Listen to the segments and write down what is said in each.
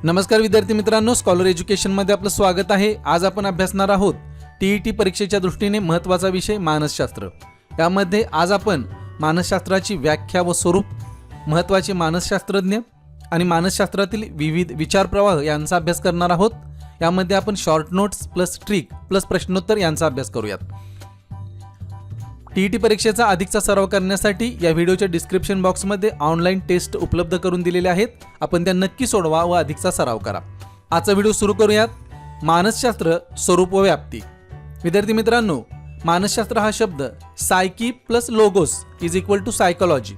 नमस्कार विद्यार्थी मित्रांनो, स्कॉलर एज्युकेशनमध्ये आपलं स्वागत आहे। आज आपण अभ्यासणार आहोत टीईटी परीक्षेच्या दृष्टीने महत्त्वाचा विषय मानसशास्त्र। यामध्ये आज आपण मानसशास्त्राची व्याख्या व स्वरूप, महत्त्वाचे मानसशास्त्रज्ञ आणि मानसशास्त्रातील विविध विचार प्रवाह यांचा अभ्यास करणार आहोत। यामध्ये आपण short notes plus trick plus प्रश्नोत्तर यांचा अभ्यास करूयात। टीईटी परीक्षेचा अधिकचा सराव करण्यासाठी या व्हिडिओच्या डिस्क्रिप्शन बॉक्समध्ये ऑनलाईन टेस्ट उपलब्ध करून दिलेले आहेत। आपण त्या नक्की सोडवा व अधिकचा सराव करा। आजचा व्हिडिओ सुरू करूयात। मानसशास्त्र, स्वरूप व व्याप्ती। विद्यार्थी मित्रांनो, मानसशास्त्र हा शब्द psyche plus logos is equal to psychology,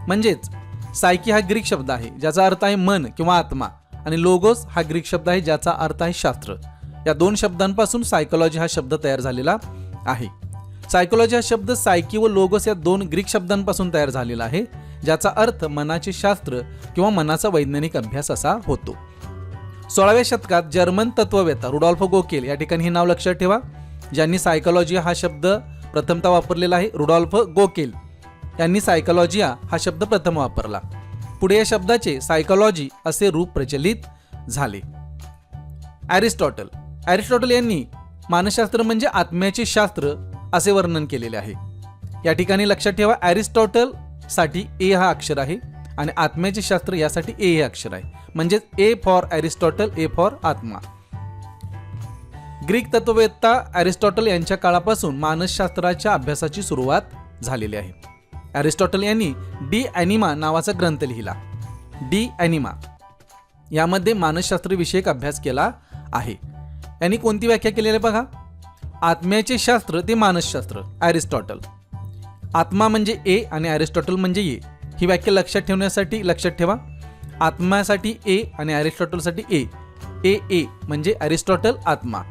म्हणजेच सायकी हा ग्रीक शब्द आहे ज्याचा अर्थ आहे मन किंवा आत्मा, आणि लोगोस हा ग्रीक शब्द आहे ज्याचा अर्थ आहे शास्त्र। या दोन शब्दांपासून सायकोलॉजी हा शब्द तयार झालेला आहे। सायकोलॉजी हा शब्द सायकी व लोगोस या दोन ग्रीक शब्दांपासून तयार झालेला आहे, ज्याचा अर्थ मनाचे शास्त्र किंवा मनाचा वैज्ञानिक अभ्यास असा होतो। 16व्या शतकात जर्मन तत्ववेत्ता रुडॉल्फ गोकेल, या ठिकाणी हे नाव लक्षात ठेवा, ज्यांनी सायकोलॉजी हा शब्द प्रथमतः वापरलेला आहे। रुडॉल्फ गोकेल यांनी सायकोलॉजी हा शब्द प्रथम वापरला। पुढे या शब्दाचे सायकोलॉजी असे रूप प्रचलित झाले। एरिस्टॉटल यांनी मानसशास्त्र म्हणजे आत्म्याचे शास्त्र असे वर्णन केलेले आहे। या ठिकाणी लक्षात ठेवा, एरिस्टॉटल साठी ए हा अक्षर आहे आणि आत्म्याचे शास्त्र यासाठी ए हे अक्षर आहे, म्हणजे A for Aristotle, A for आत्मा। ग्रीक तत्ववेत्ता एरिस्टॉटल यांच्या काळापासून मानसशास्त्राच्या अभ्यासाची सुरुवात झालेली आहे। एरिस्टॉटल यांनी डी ॲनिमा नावाचा ग्रंथ लिहिला। डी ॲनिमा यामध्ये मानसशास्त्र विषयक अभ्यास केला आहे। यांनी कोणती व्याख्या केलेली आहे बघा, आत्म्याचे शास्त्र ते मानसशास्त्र। एरिस्टॉटल, आत्मा म्हणजे ए आणि एरिस्टॉटल म्हणजे ए, ही व्याख्या लक्षात ठेवण्यासाठी लक्षात ठेवा, आत्म्यासाठी ए आणि एरिस्टॉटलसाठी ए म्हणजे एरिस्टॉटल आत्मा।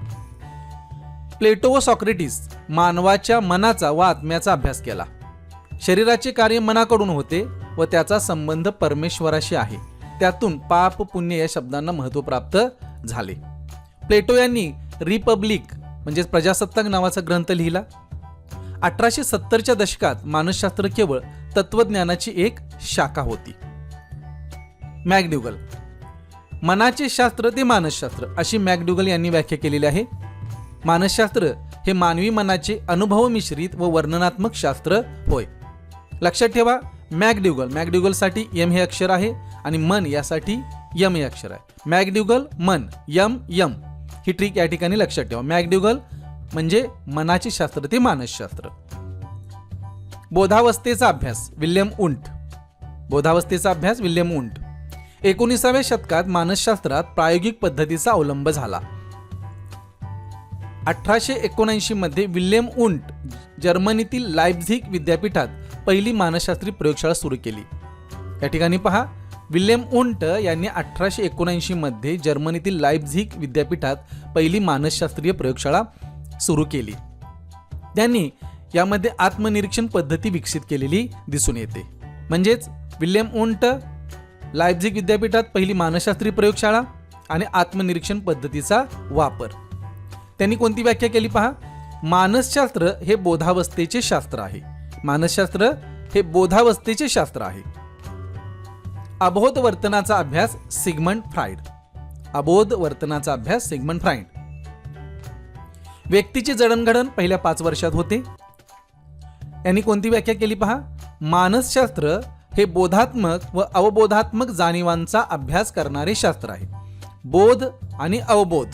प्लेटो व सॉक्रेटिस मानवाच्या मनाचा व आत्म्याचा अभ्यास केला। शरीराचे कार्य मनाकडून होते व त्याचा संबंध परमेश्वराशी आहे, त्यातून पाप पुण्य या शब्दांना महत्त्व प्राप्त झाले। प्लेटो यांनी रिपब्लिक म्हणजे प्रजासत्ताक नावाचा ग्रंथ लिहिला। 1870च्या दशकात मानसशास्त्र केवळ तत्वज्ञानाची एक शाखा होती। मॅकडुगल, मनाचे शास्त्र ते मानसशास्त्र अशी मॅकडुगल यांनी व्याख्या केलेली आहे। मानसशास्त्र हे मानवी मनाचे अनुभव मिश्रित व वर्णनात्मक शास्त्र होय। लक्षात ठेवा, मॅकडुगलसाठी एम हे अक्षर आहे आणि मन यासाठी यम हे अक्षर आहे। मॅकडुगल मन, यम ही ट्रिक या ठिकाणी लक्षात ठेवा। मॅकडुगल म्हणजे मनाचे शास्त्र ते मानसशास्त्र। बोधावस्थेचा अभ्यास विल्यम वुंट, 19व्या शतकात मानसशास्त्रात प्रायोगिक पद्धतीचा अवलंब झाला। 1879 मध्ये विल्यम वुंट जर्मनीतील लाइप्झिग विद्यापीठात पहिली मानसशास्त्री प्रयोगशाळा सुरू केली। या ठिकाणी पहा, विल्यम वुंट यांनी 1879 मध्ये जर्मनीतील लाइप्झिग विद्यापीठात पहिली मानसशास्त्रीय प्रयोगशाळा सुरू केली। त्यांनी यामध्ये आत्मनिरीक्षण पद्धती विकसित केलेली दिसून येते। म्हणजेच विल्यम वुंट लाइप्झिग विद्यापीठात पहिली मानसशास्त्रीय प्रयोगशाळा आणि आत्मनिरीक्षण पद्धतीचा वापर। त्यांनी कोणती व्याख्या केली पहा, मानसशास्त्र हे बोधावस्थेचे शास्त्र आहे। मानसशास्त्र हे बोधावस्थेचे शास्त्र आहे। अबोध वर्तनाचा अभ्यास सिगमंड फ्राइड। व्यक्तीचे जडणघडण पहिल्या 5 वर्षात होते। यांनी कोणती व्याख्या केली पहा, मानसशास्त्र हे बोधात्मक व अवबोधात्मक जाणीवांचा अभ्यास करणारे शास्त्र आहे। बोध आणि अवबोध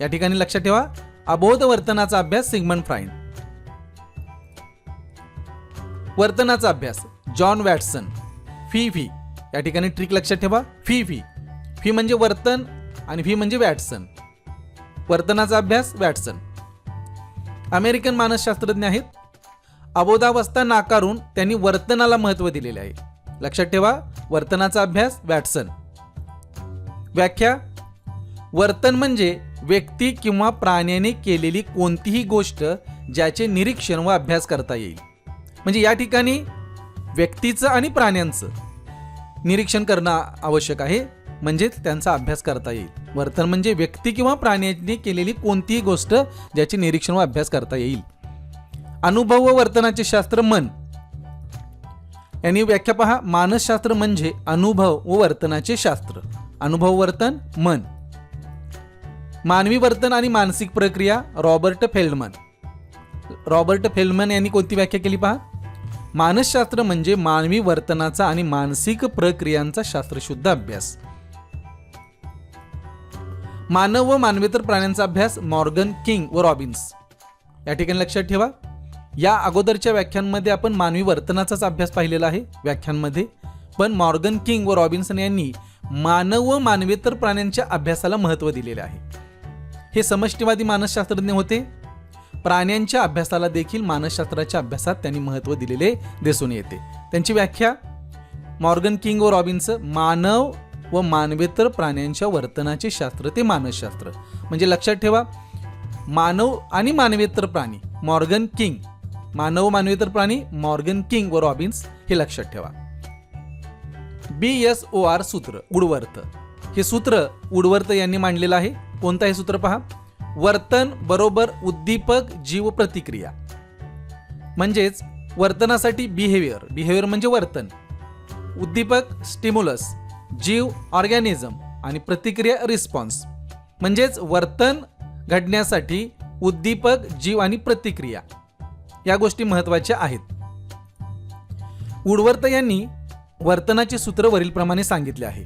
या ठिकाणी लक्षात ठेवा, अबोध वर्तनाचा अभ्यास सिगमंड फ्राइड। वर्तनाचा अभ्यास जॉन वॅटसन। फी या ठिकाणी ट्रिक लक्षात ठेवा, फी म्हणजे वर्तन आणि व्ही म्हणजे वॅटसन। वर्तनाचा अभ्यास वॅटसन अमेरिकन मानसशास्त्रज्ञ आहेत। अबोधावस्था नाकारून त्यांनी वर्तनाला महत्त्व दिलेले आहे। लक्षात ठेवा, वर्तनाचा अभ्यास वॅटसन। व्याख्या, वर्तन म्हणजे व्यक्ती किंवा प्राण्याने केलेली कोणतीही गोष्ट ज्याचे निरीक्षण व अभ्यास करता येईल। म्हणजे या ठिकाणी व्यक्तीचं आणि प्राण्यांचं निरीक्षण करणं आवश्यक आहे, म्हणजे त्यांचा अभ्यास करता येईल। वर्तन म्हणजे व्यक्ती किंवा प्राण्याने केलेली कोणतीही गोष्ट ज्याचे निरीक्षण व अभ्यास करता येईल। अनुभव व वर्तनाचे शास्त्र मन। यांनी व्याख्या पहा, मानसशास्त्र म्हणजे अनुभव व वर्तनाचे शास्त्र। अनुभव वर्तन मन. मानवी वर्तन आणि मानसिक प्रक्रिया रॉबर्ट फेल्डमन. रॉबर्ट फेल्डमन यांनी कोणती व्याख्या केली पहा. मानसशास्त्र म्हणजे मानवी वर्तनाचा आणि मानसिक प्रक्रियांचा शास्त्रशुद्ध अभ्यास. मानव व मानवेतर प्राण्यांचा अभ्यास मॉर्गन किंग व रॉबिन्स. या ठिकाणी लक्षात ठेवा, या अगोदरच्या व्याख्यांमध्ये आपण मानवी वर्तनाचाच अभ्यास पाहिलेला आहे व्याख्यांमध्ये, पण मॉर्गन किंग व रॉबिन्सन यांनी मानव व मानवेतर प्राण्यांच्या अभ्यासाला महत्त्व दिलेले आहे. हे समष्टीवादी मानसशास्त्रज्ञ होते. प्राण्यांच्या अभ्यासाला देखील मानसशास्त्राच्या अभ्यासात त्यांनी महत्त्व दिलेले दिसून येते. त्यांची व्याख्या मॉर्गन किंग व रॉबिन्स, मानव व मानवेतर प्राण्यांच्या वर्तनाचे शास्त्र ते मानसशास्त्र. म्हणजे लक्षात ठेवा, मानव आणि मानवेतर प्राणी मॉर्गन किंग, मानव मानवेतर प्राणी मॉर्गन किंग व रॉबिन्स, हे लक्षात ठेवा. BSOR सूत्र वुडवर्थ. हे सूत्र वुडवर्थ यांनी मांडलेलं आहे. कोणतं आहे सूत्र पहा. वर्तन बरोबर उद्दीपक जीव प्रतिक्रिया. म्हणजेच वर्तनासाठी बिहेवियर, बिहेवियर म्हणजे वर्तन, उद्दीपक स्टिम्युलस, जीव ऑर्गॅनिझम आणि प्रतिक्रिया रिस्पॉन्स. म्हणजेच वर्तन घडण्यासाठी उद्दीपक जीव आणि प्रतिक्रिया या गोष्टी महत्त्वाच्या आहेत. वुडवर्थ यांनी वर्तनाचे सूत्र वरीलप्रमाणे सांगितले आहे.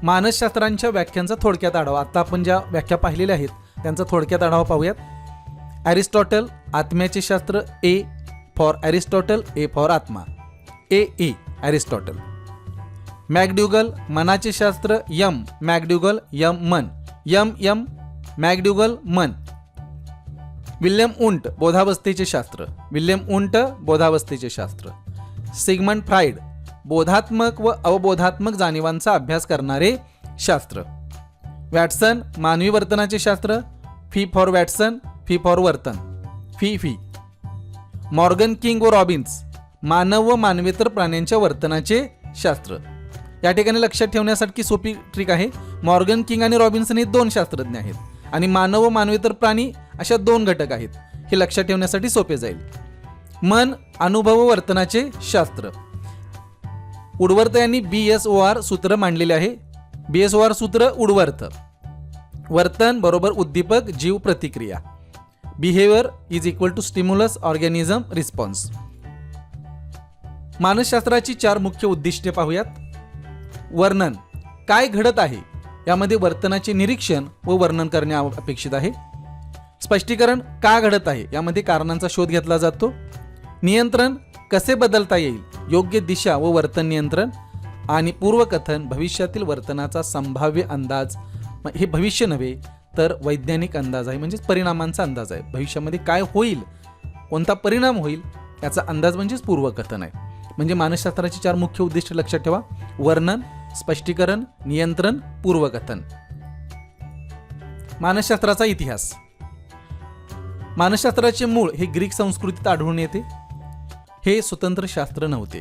मानसशास्त्रांच्या व्याख्यांचा थोडक्यात आढावा. आता आपण ज्या व्याख्या पाहिलेल्या आहेत त्यांचा थोडक्यात आढावा पाहूयात. ॲरिस्टॉटल आत्म्याचे शास्त्र, A for Aristotle, A for आत्मा, ए ॲरिस्टॉटल. मॅकडुगल मनाचे शास्त्र, यम मॅकडुगल यम मन, यम मॅकडुगल मन. विल्यम उंट बोधावस्थेचे शास्त्र, विल्यम उंट बोधावस्थेचे शास्त्र. सिगमंड फ्राइड बोधात्मक व अवबोधात्मक जाणीवांचा अभ्यास करणारे शास्त्र. वॅटसन मानवी वर्तनाचे शास्त्र, fee for Watson, fee for वर्तन, फी. मॉर्गन किंग व रॉबिन्स मानव व मानवेतर प्राण्यांच्या वर्तनाचे शास्त्र. या ठिकाणी लक्षात ठेवण्यासाठी सोपी ट्रिक आहे. मॉर्गन किंग आणि रॉबिन्सन हे 2 शास्त्रज्ञ आहेत आणि मानव व मानवेतर प्राणी अशा 2 घटक आहेत. हे लक्षात ठेवण्यासाठी सोपे जाईल. मन अनुभव व वर्तनाचे शास्त्र. वुडवर्थ यांनी BSOR सूत्र मांडलेले आहे. BSOR सूत्र वुडवर्थ. वर्तन बरोबर उद्दीपक जीव प्रतिक्रिया. Behaviour is equal to stimulus organism response. मानसशास्त्राची 4 मुख्य उद्दिष्टे पाहूयात. वर्णन काय घडत आहे यामध्ये वर्तनाचे निरीक्षण व वर्णन करणे अपेक्षित आहे. स्पष्टीकरण का घडत आहे यामध्ये कारणांचा शोध घेतला जातो. नियंत्रण कसे बदलता येईल, योग्य दिशा व वर्तन नियंत्रण. आणि पूर्वकथन भविष्यातील वर्तनाचा संभाव्य अंदाज. हे भविष्य नव्हे तर वैज्ञानिक अंदाज आहे, म्हणजेच परिणामांचा अंदाज आहे. भविष्यामध्ये काय होईल, कोणता परिणाम होईल याचा अंदाज म्हणजेच पूर्वकथन आहे. म्हणजे मानसशास्त्राची 4 मुख्य उद्दिष्ट लक्षात ठेवा. वर्णन, स्पष्टीकरण, नियंत्रण, पूर्वकथन. मानसशास्त्राचा इतिहास. मानसशास्त्राचे मूळ हे ग्रीक संस्कृतीत आढळून येते. हे स्वतंत्र शास्त्र नव्हते,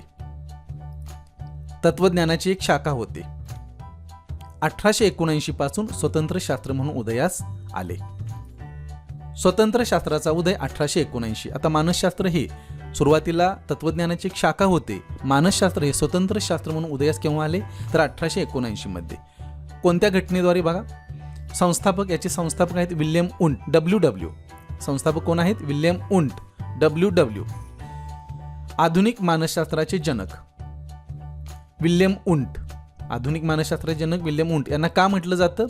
तत्वज्ञानाची एक शाखा होते. 1879 पासून स्वतंत्र शास्त्र म्हणून उदयास आले. स्वतंत्र शास्त्राचा उदय 1879. आता मानसशास्त्र हे सुरुवातीला तत्वज्ञानाची एक शाखा होते. मानसशास्त्र हे स्वतंत्र शास्त्र म्हणून उदयास केव्हा आले तर 1879 मध्ये. कोणत्या घटनेद्वारे बघा. संस्थापक, याचे संस्थापक आहेत विल्यम उंट, WW. संस्थापक कोण आहेत? विल्यम उंट, WW. आधुनिक मानसशास्त्राचे जनक विल्यम उंट. आधुनिक मानसशास्त्राचे जनक विल्यम उंट यांना का म्हटलं जातं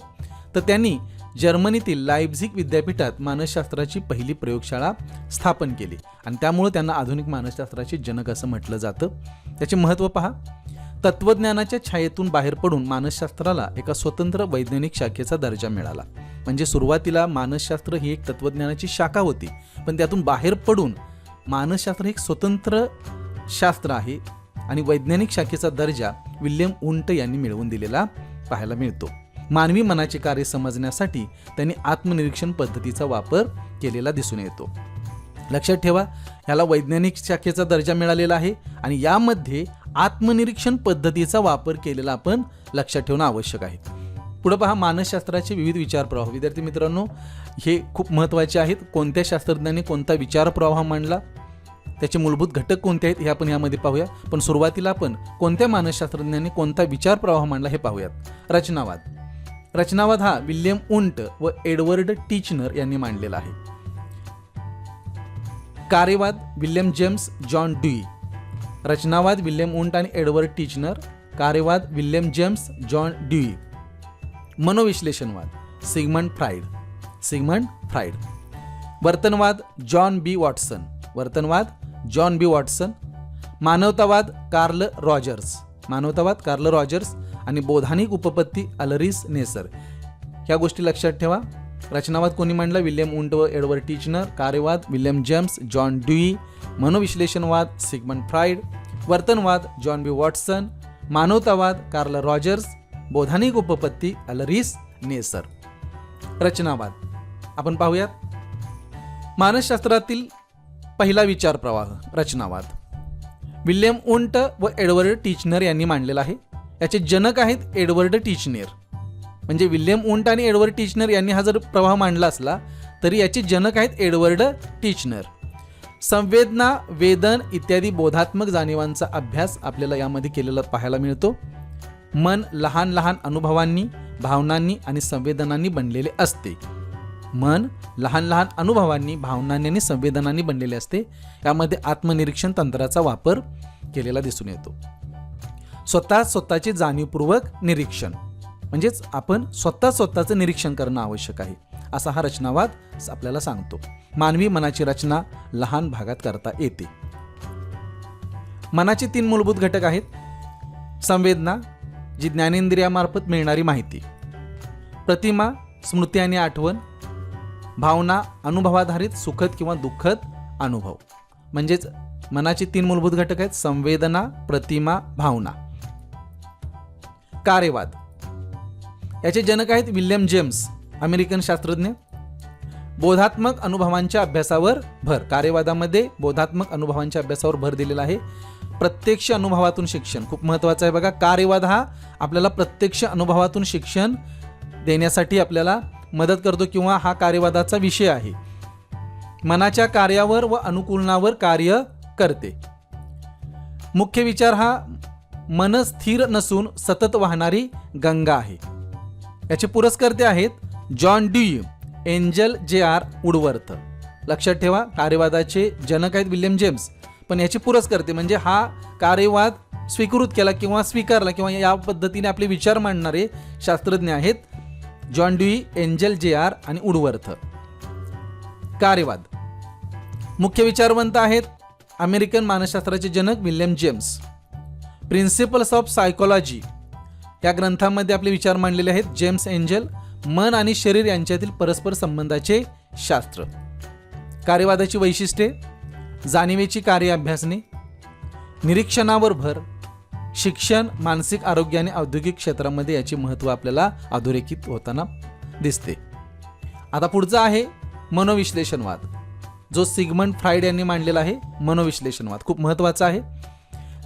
तर त्यांनी जर्मनीतील लाइप्झिग विद्यापीठात मानसशास्त्राची पहिली प्रयोगशाळा स्थापन केली आणि त्यामुळे त्यांना आधुनिक मानसशास्त्राचे जनक असं म्हटलं जातं. त्याचे महत्त्व पहा. तत्वज्ञानाच्या छायेतून बाहेर पडून मानसशास्त्राला एका स्वतंत्र वैज्ञानिक शाखेचा दर्जा मिळाला. म्हणजे सुरुवातीला मानसशास्त्र ही एक तत्वज्ञानाची शाखा होती, पण त्यातून बाहेर पडून मानसशास्त्र हे एक स्वतंत्र शास्त्र आहे आणि वैज्ञानिक शाखेचा दर्जा विल्यम उंट यांनी मिळवून दिलेला पाहायला मिळतो. मानवी मनाचे कार्य समजण्यासाठी त्यांनी आत्मनिरीक्षण पद्धतीचा वापर केलेला दिसून येतो. लक्षात ठेवा, याला वैज्ञानिक शाखेचा दर्जा मिळालेला आहे आणि यामध्ये आत्मनिरीक्षण पद्धतीचा वापर केलेला आपण लक्षात ठेवणं आवश्यक आहे. पुढे पहा, मानसशास्त्राचे विविध विचार प्रवाह. विद्यार्थी मित्रांनो, हे खूप महत्त्वाचे आहेत. कोणत्या शास्त्रज्ञांनी कोणता विचार प्रवाह मांडला, त्याचे मूलभूत घटक कोणते आहेत हे आपण यामध्ये पाहूया. पण सुरुवातीला आपण कोणत्या मानसशास्त्रज्ञांनी कोणता विचार प्रवाह मांडला हे पाहूयात. रचनावाद हा विल्यम उंट व एडवर्ड टिचनर यांनी मांडलेला आहे. कार्यवाद विल्यम जेम्स जॉन ड्यूई. रचनावाद विल्यम उंट आणि एडवर्ड टिचनर. कार्यवाद विल्यम जेम्स जॉन ड्यूई. मनोविश्लेषणवाद सिगमंड फ्राइड. वर्तनवाद जॉन बी वॉटसन. मानवतावाद कार्ल रॉजर्स आणि बौद्धानिक उपपत्ती अल्हरिस नेसर. ह्या गोष्टी लक्षात ठेवा. रचनावाद कोणी मांडला? विल्यम उंट व एडवर्ड टिचनर. कार्यवाद विल्यम जेम्स जॉन ड्यूई. मनोविश्लेषणवाद सिगमंड फ्राइड. वर्तनवाद जॉन बी वॉटसन. मानवतावाद कार्ल रॉजर्स. बौद्धानिक उपपत्ती अल्हरिस नेसर. रचनावाद आपण पाहूयात. मानसशास्त्रातील पहिला विचार प्रवाह रचनावाद विल्यम उंट व एडवर्ड टिचनर यांनी मांडलेला आहे. याचे जनक आहेत एडवर्ड टिचनर. म्हणजे विल्यम उंट आणि एडवर्ड टिचनर यांनी हा जर प्रवाह मांडला असला तरी याचे जनक आहेत एडवर्ड टिचनर. संवेदना, वेदन इत्यादी बोधात्मक जाणीवांचा अभ्यास आपल्याला यामध्ये केलेला पाहायला मिळतो. मन लहान लहान अनुभवांनी, भावनांनी आणि संवेदनांनी बनलेले असते. संवेदनांनी बनलेले असते. यामध्ये आत्मनिरीक्षण तंत्राचा वापर केलेला दिसून येतो. स्वतःचे जाणीवपूर्वक निरीक्षण म्हणजेच आपण स्वतःचं निरीक्षण करणं आवश्यक आहे, असा हा रचनावाद आपल्याला सांगतो. मानवी मनाची रचना लहान भागात करता येते. मनाचे 3 मूलभूत घटक आहेत. संवेदना, जी ज्ञानेंद्रियामार्फत मिळणारी माहिती. प्रतिमा, स्मृती आणि आठवण. भावना, अनुभवाधारित सुखद किंवा दुःखद अनुभव. म्हणजेच मनाचे 3 मूलभूत घटक आहेत. संवेदना, प्रतिमा, भावना. कार्यवाद याचे जनक आहेत विल्यम जेम्स, अमेरिकन शास्त्रज्ञ. बोधात्मक अनुभवांच्या अभ्यासावर भर. कार्यवादामध्ये बोधात्मक अनुभवांच्या अभ्यासावर भर दिलेला आहे. प्रत्यक्ष अनुभवातून शिक्षण खूप महत्त्वाचं आहे बघा. कार्यवाद हा आपल्याला प्रत्यक्ष अनुभवातून शिक्षण देण्यासाठी आपल्याला मदत करतो किंवा हा कार्यवादाचा विषय आहे. मनाच्या कार्यावर व अनुकूलनावर कार्य करते. मुख्य विचार हा मन स्थिर नसून सतत वाहणारी गंगा आहे. याचे पुरस्कर्ते आहेत John Dewey, Angell JR. Woodworth. लक्षात ठेवा, कार्यवादाचे जनक आहेत विल्यम जेम्स, पण याचे पुरस्कर्ते म्हणजे हा कार्यवाद स्वीकृत केला किंवा स्वीकारला किंवा या पद्धतीने आपले विचार मांडणारे शास्त्रज्ञ आहेत जॉन ड्यूई, एंजल जे.आर. आणि वुडवर्थ. कार्यवाद मुख्य विचारवंत आहेत अमेरिकन मानसशास्त्राचे जनक William James. Principles of psychology या ग्रंथामध्ये आपले विचार मांडलेले आहेत जेम्स एंजल. मन आणि शरीर यांच्यातील परस्पर संबंधाचे शास्त्र. कार्यवादाची वैशिष्ट्ये: जाणीवेची कार्य अभ्यासणे, निरीक्षणावर भर, शिक्षण, मानसिक आरोग्य आणि औद्योगिक क्षेत्रामध्ये याचे महत्त्व आपल्याला अधोरेखित होताना दिसते. आता पुढचा आहे मनोविश्लेषणवाद, जो सिगमंड फ्राइड यांनी मांडलेला आहे. मनोविश्लेषणवाद खूप महत्त्वाचा आहे.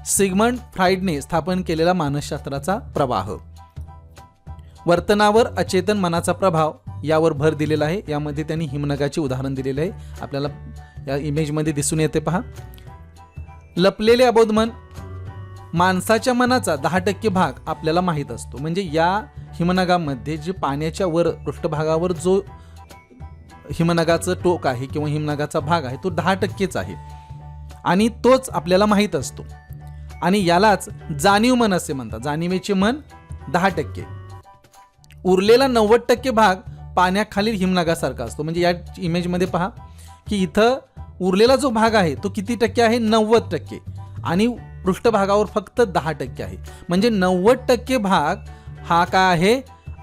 सिगमंड फ्राइडने स्थापन केलेला मानसशास्त्राचा प्रवाह. वर्तनावर अचेतन मनाचा प्रभाव यावर भर दिलेला आहे. यामध्ये त्यांनी हिमनगाचे उदाहरण दिलेले आहे, आपल्याला या इमेजमध्ये दिसून येते पहा. लपलेले अबोध मन, माणसाच्या मनाचा 10% भाग आपल्याला माहीत असतो. म्हणजे या हिमनगामध्ये जे पाण्याच्या वर पृष्ठभागावर जो हिमनगाचं टोक आहे किंवा हिमनगाचा भाग आहे तो 10%च आहे आणि तोच आपल्याला माहीत असतो. आणि यालाच जाणीव मन असे म्हणतात. जाणीवेचे मन 10%. उरलेला 90% भाग पाण्याखालील हिमनगासारखा असतो. म्हणजे या इमेजमध्ये पहा की इथं उरलेला जो भाग आहे तो किती टक्के आहे? 90%. आणि पृष्ठभागावर फक्त 10% आहे. म्हणजे 90% भाग हा काय आहे?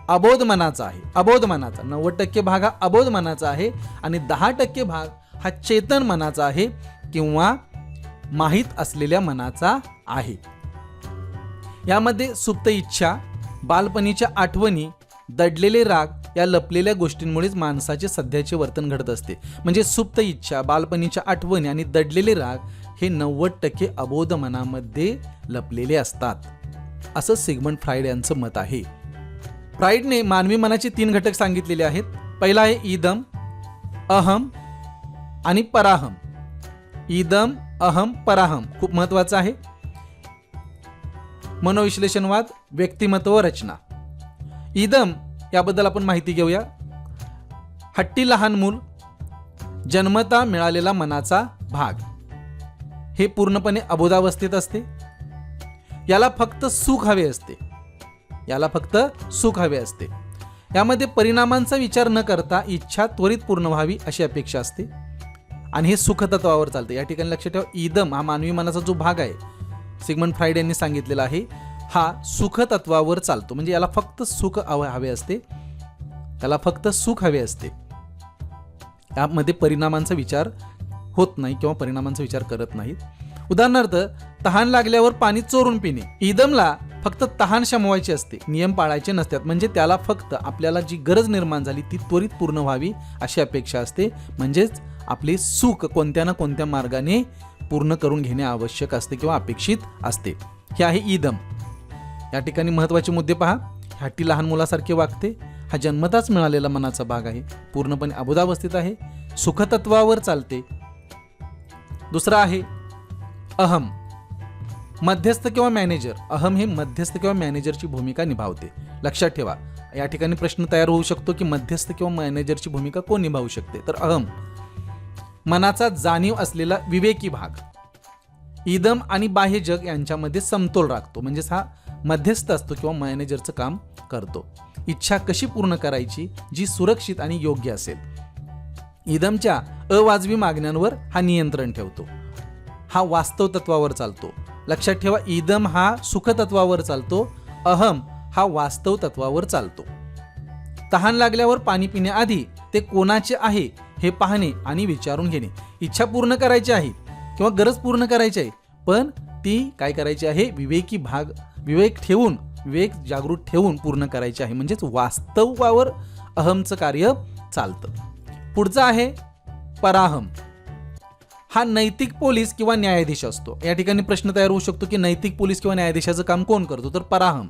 अबोध मनाचा आहे. अबोध मनाचा 90% भाग हा अबोध मनाचा आहे आणि 10% भाग हा चेतन मनाचा आहे किंवा माहीत असलेल्या मनाचा आहे. यामध्ये सुप्त इच्छा, बालपणीच्या आठवणी, दडलेले राग या लपलेल्या गोष्टींमुळेच माणसाचे सध्याचे वर्तन घडत असते. म्हणजे सुप्त इच्छा, बालपणीच्या आठवणी आणि दडलेले राग हे 90% अबोध मनामध्ये लपलेले असतात, असं सिगमंड फ्राइड यांचं मत आहे. फ्राइडने मानवी मनाचे 3 घटक सांगितलेले आहेत. पहिला आहे इदम, अहम आणि पराहम. इदम, अहम, पराहम खूप महत्वाचं आहे. मनोविश्लेषणवाद, व्यक्तिमत्व रचना. इदम याबद्दल आपण माहिती घेऊया. हट्टी लहान मूल, जन्मता मिळालेला मनाचा भाग, हे पूर्णपणे अबोधावस्थेत असते. याला फक्त सुख हवे असते. याला फक्त सुख हवे असते. यामध्ये परिणामांचा विचार न करता इच्छा त्वरित पूर्ण व्हावी अशी अपेक्षा असते आणि हे सुखतत्वावर चालते. या ठिकाणी लक्षात ठेवा, इदम हा मानवी मनाचा जो भाग आहे, सिग्मंड फ्राईड यांनी सांगितलेला आहे, हा सुखतत्वावर चालतो. म्हणजे याला फक्त सुख हवे असते. त्याला फक्त सुख हवे असते. यामध्ये परिणामांचा विचार होत नाही किंवा परिणामांचा विचार करत नाहीत. उदाहरणार्थ, तहान लागल्यावर पाणी चोरून पिणे. इदमला फक्त तहान शमवायची असते, नियम पाळायचे नसतात. म्हणजे त्याला फक्त आपल्याला जी गरज निर्माण झाली ती त्वरित पूर्ण व्हावी अशी अपेक्षा असते. म्हणजेच आपले सुख कोणत्या ना कोणत्या मार्गाने पूर्ण करून घेणे आवश्यक असते किंवा अपेक्षित असते. हे आहे इदम. या ठिकाणी महत्त्वाचे मुद्दे पहा. हट्टी लहान मुलासारखे वागते. हा जन्मताच मिळालेला मनाचा भाग आहे. पूर्णपणे अबोधावस्थित आहे. सुखतत्वावर चालते. दुसरा आहे अहम, मध्यस्थ किंवा मॅनेजर. अहम हे मध्यस्थ किंवा मॅनेजरची भूमिका निभावते. लक्षात ठेवा, या ठिकाणी प्रश्न तयार होऊ शकतो की मध्यस्थ किंवा मॅनेजरची भूमिका कोण निभावू शकते. तर अहम, मनाचा जाणीव असलेला विवेकी भाग. इदम आणि बाह्य जग यांच्यामध्ये समतोल राखतो. म्हणजेच हा मध्यस्थ असतो किंवा मॅनेजरचं काम करतो. इच्छा कशी पूर्ण करायची जी सुरक्षित आणि योग्य असेल. इदमच्या अवाजवी मागण्यांवर हा नियंत्रण ठेवतो. हा वास्तव तत्वावर चालतो. लक्षात ठेवा, इदम हा सुखतत्वावर चालतो. अहम हा वास्तव तत्वावर चालतो. तहान लागल्यावर पाणी पिण्याआधी ते कोणाचे आहे हे पाहणे आणि विचारून घेणे. इच्छा पूर्ण करायची आहे किंवा गरज पूर्ण करायची आहे, पण ती काय करायची आहे, विवेकी भाग, विवेक जागृत ठेवून पूर्ण करायची आहे. म्हणजेच वास्तवावर अहमचं कार्य चालतं. पुढचा आहे पराहम. हा नैतिक पोलीस किंवा न्यायाधीश असतो. या ठिकाणी प्रश्न तयार होऊ शकतो की नैतिक पोलीस किंवा न्यायाधीशाचं काम कोण करतो. तर पराहम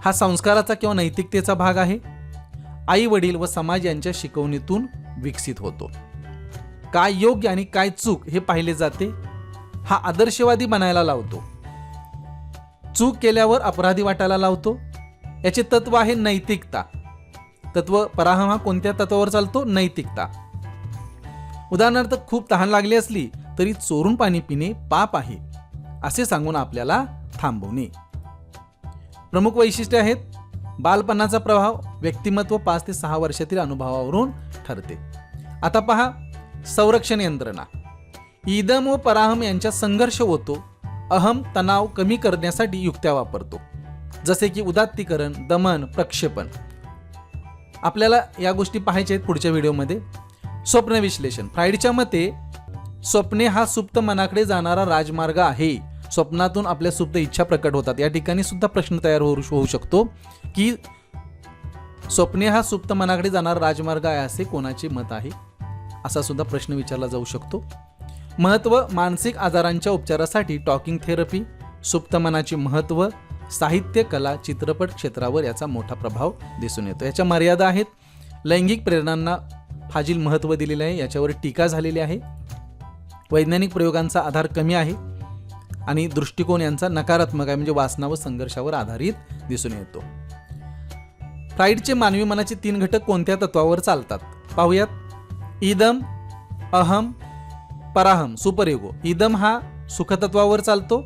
हा संस्काराचा किंवा नैतिकतेचा भाग आहे. आई वडील व समाज यांच्या शिकवणीतून विकसित होतो. काय योग्य आणि काय चूक हे पाहिले जाते. हा आदर्शवादी बनायला लावतो. चूक केल्यावर अपराधी वाटायला लावतो. याचे तत्व आहे नैतिकता. तत्व पराहम हा कोणत्या तत्वावर चालतो, नैतिकता. उदाहरणार्थ, खूप तहान लागली असली तरी चोरून पाणी पिणे पाप आहे असे सांगून आपल्याला थांबवणे. प्रमुख वैशिष्ट्ये आहेत. बालपणाचा प्रभाव, व्यक्तिमत्व 5 ते 6 वर्षातील अनुभवावरून ठरते. आता पहा, संरक्षण यंत्रणा. इदम व पराहम यांचा संघर्ष होतो. अहम तणाव कमी करण्यासाठी युक्त्या वापरतो, जसे की उदात्तीकरण, दमन, प्रक्षेपण. आपल्याला या गोष्टी पाहायच्या आहेत पुढच्या व्हिडिओमध्ये. स्वप्न विश्लेषण. फ्राईडच्या मते स्वप्ने हा सुप्त मनाकडे जाणारा राजमार्ग आहे. स्वप्नातून आपल्या सुप्त इच्छा प्रकट होतात. या ठिकाणी सुद्धा प्रश्न तयार होऊ शकतो की स्वप्ने हा सुप्त मनाकडे जाणारा राजमार्ग आहे असे कोणाचे मत आहे, असा सुद्धा प्रश्न विचारला जाऊ शकतो. महत्व, मानसिक आजारांच्या उपचारासाठी टॉकिंग थेरपी. सुप्त मनाचे महत्व, साहित्य, कला, चित्रपट क्षेत्रावर याचा मोठा प्रभाव दिसून येतो. याच्या मर्यादा आहेत. लैंगिक प्रेरणांना फाजील महत्व दिलेले आहे, याच्यावर टीका झालेली आहे. वैज्ञानिक प्रयोगांचा आधार कमी आहे आणि दृष्टिकोन यांचा नकारात्मक आहे, म्हणजे वासना व संघर्षावर आधारित दिसून येतो. फ्राईडचे मानवी मनाचे 3 घटक कोणत्या तत्वावर चालतात पाहूयात. इदम, अहम, पराहम, सुपर इगो. इदम हा सुखतत्वावर चालतो.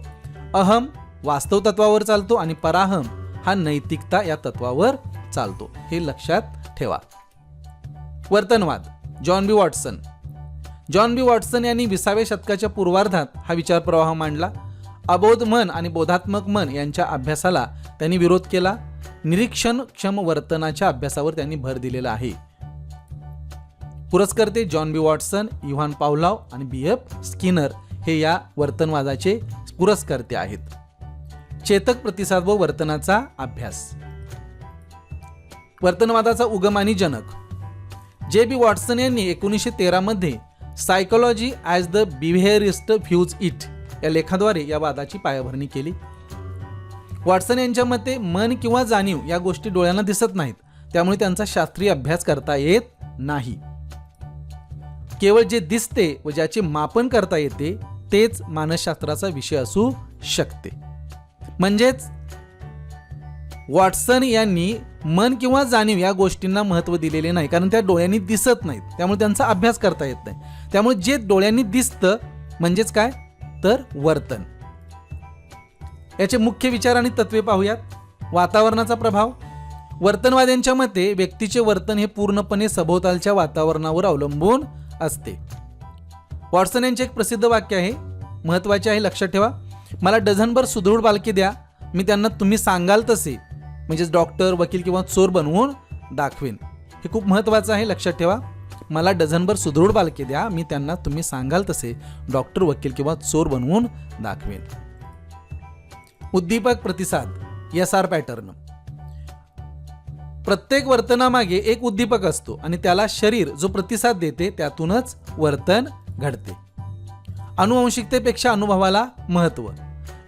अहम वास्तव तत्वावर चालतो आणि पराहम हा नैतिकता या तत्वावर चालतो. हे लक्षात ठेवा. वर्तनवाद. John B Watson. John B Watson यांनी 20व्या शतकाच्या पूर्वार्धात हा विचार प्रवाह मांडला. अबोध मन आणि बोधात्मक मन यांच्या अभ्यासाला त्यांनी विरोध केला. निरीक्षणक्षम वर्तनाच्या अभ्यासावर त्यांनी भर दिलेला आहे. पुरस्कर्ते जॉन बी वॉटसन, युव्हान पावलॉव आणि B.F. स्किनर हे या वर्तनवादाचे पुरस्कर्ते आहेत. चेतक प्रतिसाद व वर्तनाचा अभ्यास. वर्तनवादाचा उगम आणि जनक. J.B. वॉटसन यांनी 1913 मध्ये psychology as the behaviourist views it या लेखाद्वारे या वादाची पायाभरणी केली. वॉटसन यांच्या मते मन किंवा जाणीव या गोष्टी डोळ्यांना दिसत नाहीत, त्यामुळे त्यांचा शास्त्रीय अभ्यास करता येत नाही. केवळ जे दिसते व ज्याचे मापन करता येते तेच मानसशास्त्राचा विषय असू शकते. म्हणजेच वॉटसन यांनी मन किंवा जाणीव या गोष्टींना महत्त्व दिलेले नाही, कारण त्या डोळ्यांनी दिसत नाहीत, त्यामुळे त्यांचा अभ्यास करता येत नाही. त्यामुळे जे डोळ्यांनी दिसतं म्हणजेच काय तर वर्तन. याचे मुख्य विचार आणि तत्वे पाहूयात. वातावरणाचा प्रभाव. वर्तनवाद्यांच्या मते व्यक्तीचे वर्तन हे पूर्णपणे सभोवतालच्या वातावरणावर अवलंबून असते. वॉटसन यांचे एक प्रसिद्ध वाक्य आहे, महत्त्वाचे आहे, लक्षात ठेवा. मला डझनभर सुदृढ बालके द्या, मी त्यांना तुम्ही सांगाल तसे म्हणजेच डॉक्टर, वकील किंवा चोर बनवून दाखवेन. हे खूप महत्त्वाचं आहे, लक्षात ठेवा. मला डझनभर सुदृढ बालके द्या, मी त्यांना तुम्ही सांगाल तसे डॉक्टर, वकील किंवा चोर बनवून दाखवेन. उद्दीपक प्रतिसाद SR पॅटर्न. प्रत्येक वर्तनामागे एक उद्दीपक असतो आणि त्याला शरीर जो प्रतिसाद देते त्यातूनच वर्तन घडते. अनुवंशिकतेपेक्षा अनुभवाला महत्त्व.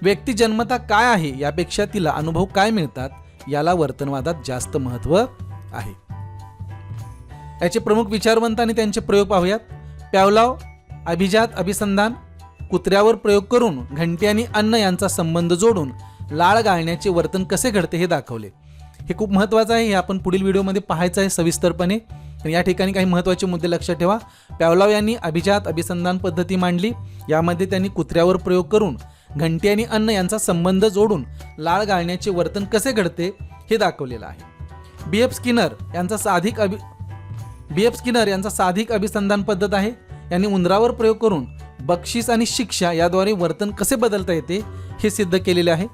व्यक्ती जन्मता काय आहे यापेक्षा तिला अनुभव काय मिळतात याला वर्तनवादात जास्त महत्त्व आहे. याचे प्रमुख विचारवंत आणि त्यांचे प्रयोग पाहूयात. पॅवलॉव अभिजात अभिसंधान. कुत्र्यावर प्रयोग करून घंटी आणि अन्न यांचा संबंध जोडून लाळ गाळण्याचे वर्तन कसे घडते हे दाखवले. हे खूप महत्त्वाचं आहे, हे आपण पुढील व्हिडिओमध्ये पाहायचं आहे सविस्तरपणे. या ठिकाणी काही महत्त्वाचे मुद्दे लक्षात ठेवा. पॅवलॉव यांनी अभिजात अभिसंधान पद्धती मांडली. यामध्ये त्यांनी कुत्र्यावर प्रयोग करून घंटी आणि अन्न यांचा संबंध जोडून लाळ गाळण्याचे वर्तन कसे घडते हे दाखवलेलं आहे. BF स्किनर यांचा साधिक अभिसंधान पद्धत आहे. यांनी उंदरावर प्रयोग करून बक्षीस आणि शिक्षा याद्वारे वर्तन कसे बदलता येते हे सिद्ध केलेले आहे.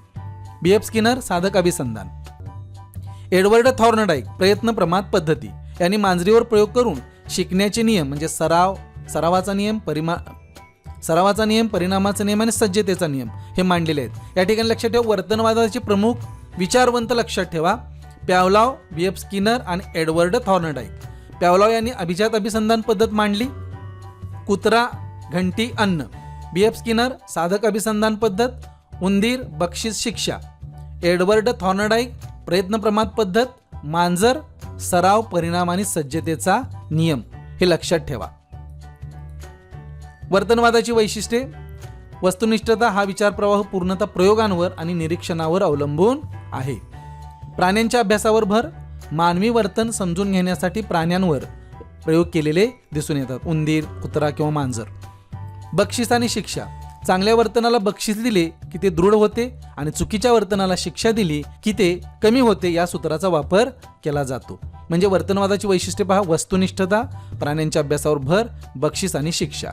BF स्किनर साधक अभिसंधान. एडवर्ड थॉर्नडाईक प्रयत्न प्रमाद पद्धती. यांनी मांजरीवर प्रयोग करून शिकण्याचे नियम म्हणजे सरावाचा नियम, परिणामाचा नियम आणि सज्जतेचा नियम हे मांडलेले आहेत. या ठिकाणी लक्षात ठेवा वर्तनवादाचे प्रमुख विचारवंत लक्षात ठेवा. पॅवलॉव, BF स्किनर आणि एडवर्ड थॉर्नडाईक. पॅवलॉव यांनी अभिजात अभिसंधान पद्धत मांडली. कुत्रा, घंटी, अन्न. BF स्किनर साधक अभिसंधान पद्धत, उंदीर, बक्षीस, शिक्षा. एडवर्ड थॉर्नडाईक प्रयत्न प्रमाद पद्धत, मांजर, सराव, परिणाम आणि सज्जतेचा नियम हे लक्षात ठेवा. वर्तनवादाची वैशिष्ट्ये. वस्तुनिष्ठता हा विचारप्रवाह पूर्णतः प्रयोगांवर आणि निरीक्षणावर अवलंबून आहे. प्राण्यांच्या अभ्यासावर भर. मानवी वर्तन समजून घेण्यासाठी प्राण्यांवर प्रयोग केलेले दिसून येतात, उंदीर, कुत्रा किंवा मांजर. बक्षीस आणि शिक्षा. चांगल्या वर्तनाला बक्षीस दिले की ते दृढ होते आणि चुकीच्या वर्तनाला शिक्षा दिली की ते कमी होते या सूत्राचा वापर केला जातो. म्हणजे वर्तनवादाची वैशिष्ट्ये पहा. वस्तुनिष्ठता, प्राण्यांच्या अभ्यासावर भर, बक्षीस आणि शिक्षा.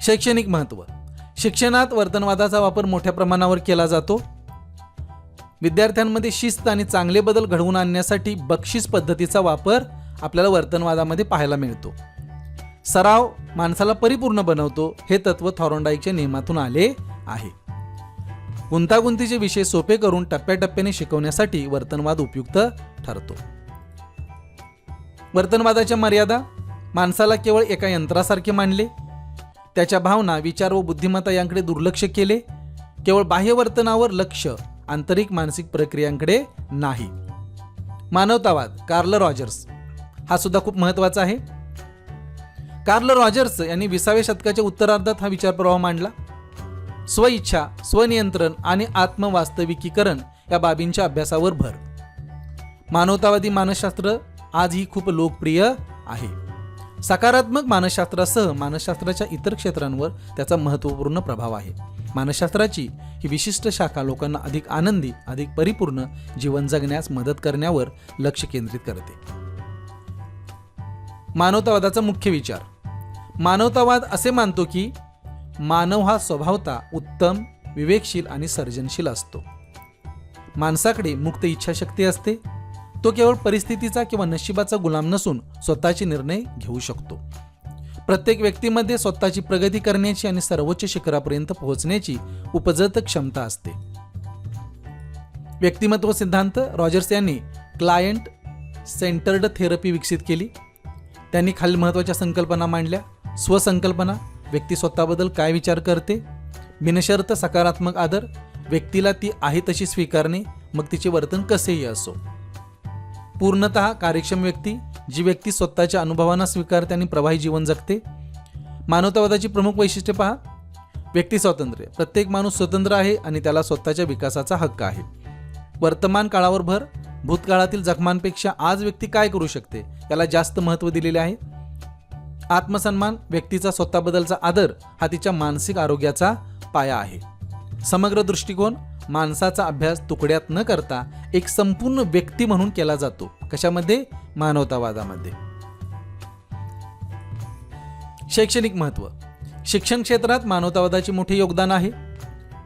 शैक्षणिक महत्त्व. शिक्षणात वर्तनवादाचा वापर मोठ्या प्रमाणावर केला जातो. विद्यार्थ्यांमध्ये शिस्त आणि चांगले बदल घडवून आणण्यासाठी बक्षीस पद्धतीचा वापर आपल्याला वर्तनवादामध्ये पाहायला मिळतो. सराव माणसाला परिपूर्ण बनवतो हे तत्व थॉर्नडाईकच्या नियमातून आले आहे. गुंतागुंतीचे विषय सोपे करून टप्प्याटप्प्याने शिकवण्यासाठी वर्तनवाद उपयुक्त ठरतो. वर्तनवादाच्या मर्यादा. माणसाला केवळ एका यंत्रासारखे मानले. त्याच्या भावना, विचार व बुद्धिमत्ता यांकडे दुर्लक्ष केले. केवळ बाह्य वर्तनावर लक्ष, आंतरिक मानसिक प्रक्रियांकडे नाही. मानवतावाद. कार्ल रॉजर्स हा सुद्धा खूप महत्त्वाचा आहे. कार्ल रॉजर्स यांनी 20व्या शतकाच्या उत्तरार्धात हा विचारप्रवाह मांडला. स्वइच्छा, स्वनियंत्रण आणि आत्मवास्तविकीकरण या बाबींच्या अभ्यासावर भर. मानवतावादी मानसशास्त्र आजही खूप लोकप्रिय आहे. सकारात्मक मानसशास्त्रासह मानसशास्त्राच्या इतर क्षेत्रांवर त्याचा महत्त्वपूर्ण प्रभाव आहे. मानसशास्त्राची ही विशिष्ट शाखा लोकांना अधिक आनंदी, अधिक परिपूर्ण जीवन जगण्यास मदत करण्यावर लक्ष केंद्रित करते. मानवतावादाचा मुख्य विचार. मानवतावाद असे मानतो की मानव हा स्वभावतः उत्तम, विवेकशील आणि सर्जनशील असतो. माणसाकडे मुक्त इच्छाशक्ती असते. तो केवळ परिस्थितीचा किंवा नशिबाचा गुलाम नसून स्वतःचे निर्णय घेऊ शकतो. प्रत्येक व्यक्तीमध्ये स्वतःची प्रगती करण्याची आणि सर्वोच्च शिखरापर्यंत पोहोचण्याची उपजत क्षमता असते. व्यक्तिमत्व सिद्धांत. रॉजर्स यांनी क्लायंट सेंटर्ड थेरपी विकसित केली. त्यांनी खालील महत्त्वाच्या संकल्पना मांडल्या. स्वसंकल्पना. व्यक्ती स्वतःबद्दल काय विचार करते. बिनशर्त सकारात्मक आदर. व्यक्तीला ती आहे तशी स्वीकारणे, मग तिचे वर्तन कसेही असो. पूर्णतः कार्यक्षम व्यक्ती. जी व्यक्ती स्वतःच्या अनुभवांना स्वीकारते आणि प्रवाही जीवन जगते. मानवतावादाची प्रमुख वैशिष्ट्ये पहा. व्यक्ती स्वातंत्र्य. प्रत्येक माणूस स्वतंत्र आहे आणि त्याला स्वतःच्या विकासाचा हक्क आहे. वर्तमान काळावर भर. भूतकाळातील जखमांपेक्षा आज व्यक्ती काय करू शकते याला जास्त महत्त्व दिलेले आहे. आत्मसन्मान. व्यक्तीचा स्वतःबद्दलचा आदर हा तिच्या मानसिक आरोग्याचा पाया आहे. समग्र दृष्टिकोन. माणसाचा अभ्यास तुकड्यात न करता एक संपूर्ण व्यक्ती म्हणून केला जातो. कशामध्ये? मानवतावादामध्ये. शैक्षणिक महत्त्व. शिक्षण क्षेत्रात मानवतावादाचे मोठे योगदान आहे.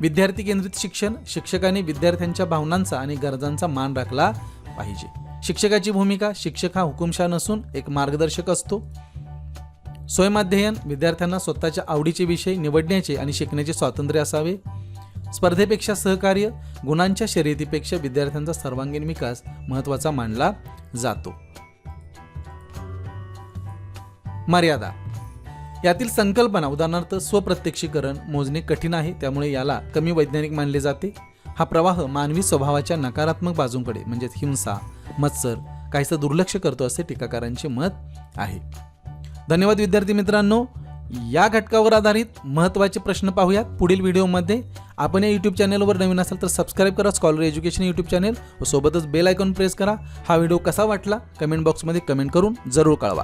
विद्यार्थी केंद्रित शिक्षण. शिक्षकाने विद्यार्थ्यांच्या भावनांचा आणि गरजांचा मान राखला पाहिजे. शिक्षकाची भूमिका. शिक्षक हा हुकुमशाह नसून एक मार्गदर्शक असतो. स्वयंअध्ययन. विद्यार्थ्यांना स्वतःच्या आवडीचे विषय निवडण्याचे आणि शिकण्याचे स्वातंत्र्य असावे. स्पर्धेपेक्षा सहकार्य. गुणांच्या शर्यतीपेक्षा विद्यार्थ्यांचा सर्वांगीण विकास महत्त्वाचा मानला जातो. मर्यादा. यातील संकल्पना उदाहरणार्थ स्वप्रत्यक्षीकरण मोजणे कठीण आहे, त्यामुळे याला कमी वैज्ञानिक मानले जाते. हा प्रवाह मानवी स्वभावाच्या नकारात्मक बाजूंकडे म्हणजेच हिंसा, मत्सर काहीसं दुर्लक्ष करतो असे टीकाकारांचे मत आहे. धन्यवाद विद्यार्थी मित्रांनो. या घटकावर आधारित महत्त्वाचे प्रश्न पाहूयात पुढील व्हिडिओमध्ये. आपण या यूट्यूब चॅनलवर नवीन असाल तर सबस्क्राईब करा स्कॉलर एज्युकेशन यूट्यूब चॅनल व सोबतच बेल आयकॉन प्रेस करा. हा व्हिडिओ कसा वाटला कमेंट बॉक्समध्ये कमेंट करून जरूर कळवा.